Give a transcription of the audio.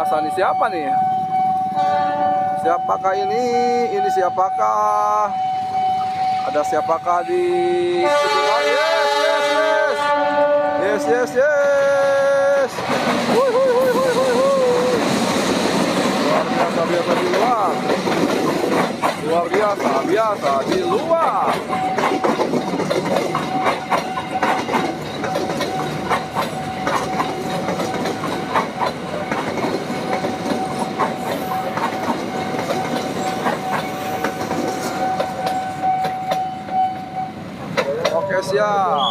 biasa nih, siapa nih? Siapakah ini? Ini siapakah? Ada siapakah di Yes, yes, yes. Yes, yes, yes. Hui, hui, hui, hui, hui, hui. Luar biasa, biasa di luar. Luar biasa, biasa di luar. Oke, siap.